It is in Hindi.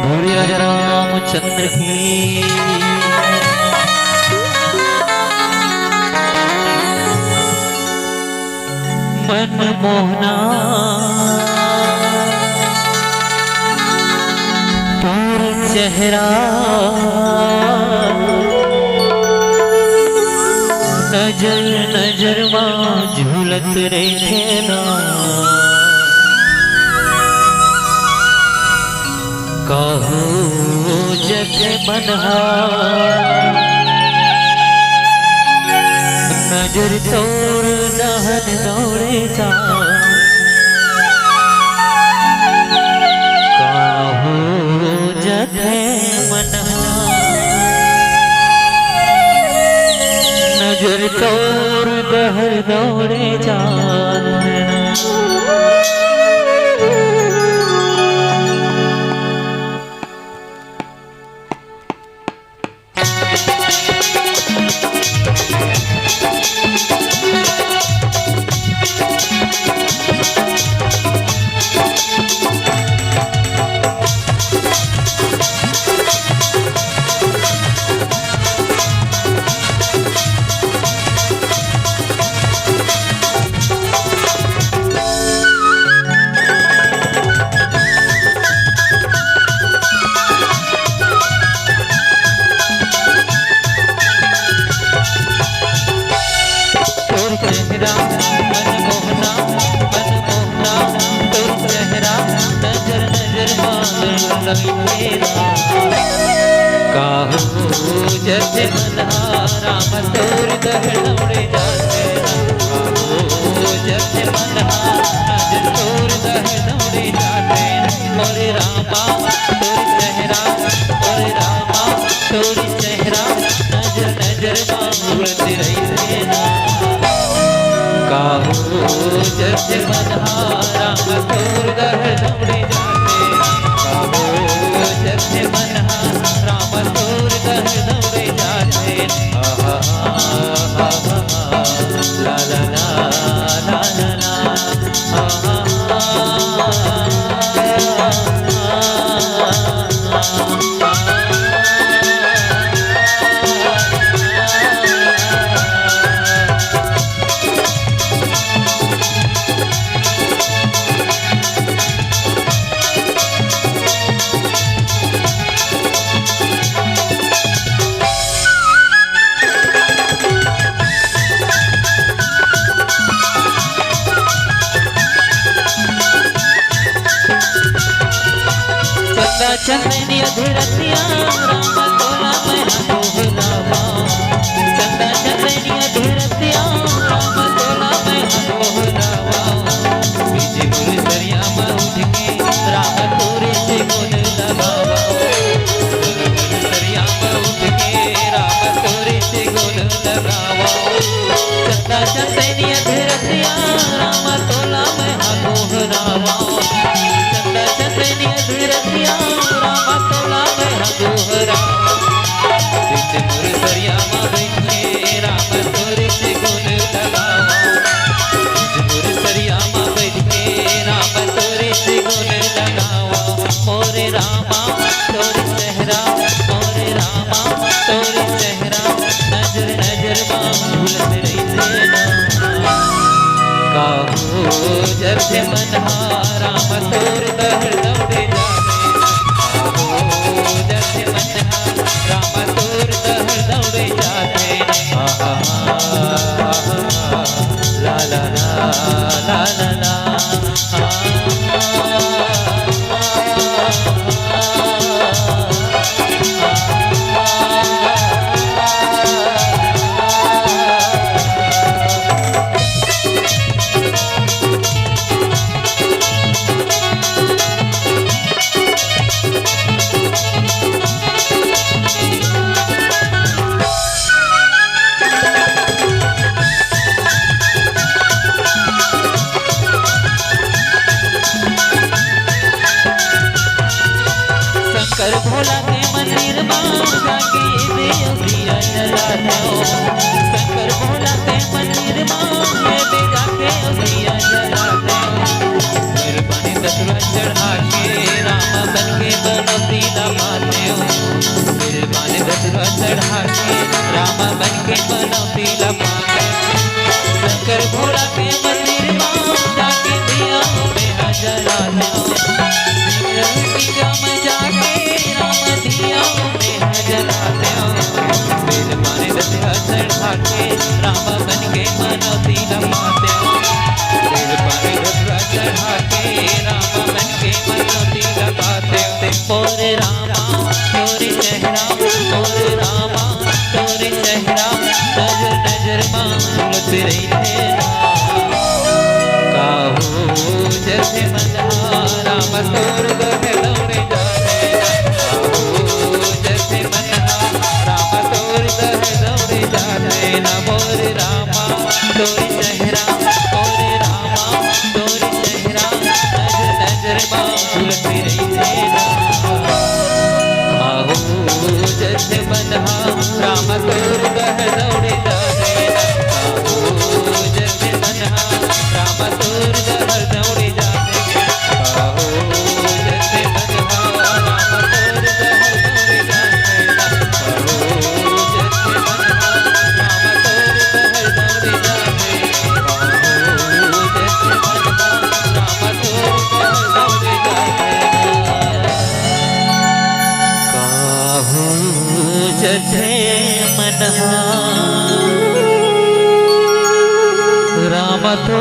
बोलिए रामचंद्र की। मनमोहना तोर चेहरा नजर नजर में झूलत रहे ना। कहू जग बनहा नजर तोर दहन दौड़े जा। कहू जग मनहा नजर तोर दहर दौड़े जा। काहू जैसे मनहा राम तोर दहड़ौड़े जाते। काहू जैसे मनहा नजर तोर दहड़ौड़े जाते। मोरे रामा तोर चेहरा मोरे रामा तोर चेहरा नजर नजर मांगत रही ना। काहू जैसे मनहा राम तोर दहड़ौड़े जाते। काहू जैसे मनहा राम तोर दहड़ौड़े जाते। ला ला ला ला ला ला चंदनी अधरतिया राम तोला मैं दोहरावा। चंदा चंदनी अधरतिया राम तोला मैं दोहरावा। बीजे गुल सरिया में उठ के राम तोरे से गुल लगावा। गुल सरिया में उठ के राम तोरे से गुल लगावा। चंदा चंदनी अधरतिया राम तोला मैं दोहरावा। चंदा चंदनी अधरतिया दोहरावा। बीच मुरसरिया में बैठ के राम तोरे से गुल लगावा। बीच मुरसरिया में बैठ के राम तोरे से गुल लगावा। मोरे रामा तोर चेहरा मोरे रामा तोर चेहरा नजर नजर बांधुलत रही ना। काहू जब से मनहा राम तोर दहड़ौड़े जाते। राम तोर दहड़ौड़े जाते। ला ला ला ला ला शंकर भोला के मंदिर में जाके दिया जलाते हो। शंकर भोला के मंदिर में जाके दिया जलाते हो। दसवा चढ़ा के राम बन के बनौती लमाते हो बिरबान दसवा चढ़ा के राम बन के बनौती लमाते शंकर भोला के मंदिर में जाके दिया में जलाते हो जाके राम दिया में जलाते हो बिरबान दसवा चढ़ा के राम बन के बनौती लमाते हो बिरबान दसवा चढ़ा के राम बन के बनौती लगाते हो मोरे रामा तोरे चेहरा मोरे रामा तोरे चेहरा नजर नजर मांगत रही थे काहू जैसे मनहा राम तोर गहे दौड़े जाते काहू जैसे मनहा राम तोर गहे दौड़े जाते ना मोरे रामा तोरे चेहरा मोरे रामा तोरे चेहरा नजर नजर मांगत रही थे जैसे बनहा राम तोर गह दौड़े जाते काहू जैसे बनहा राम तोर गह दौड़े जाते काहू जैसे बनहा राम तोर गह दौड़े जाते काहू जैसे बनहा राम तोर गह दौड़े जाते काहू जैसे बनहा राम तोर गह दौड़े जाते जैसे मनहा राम तो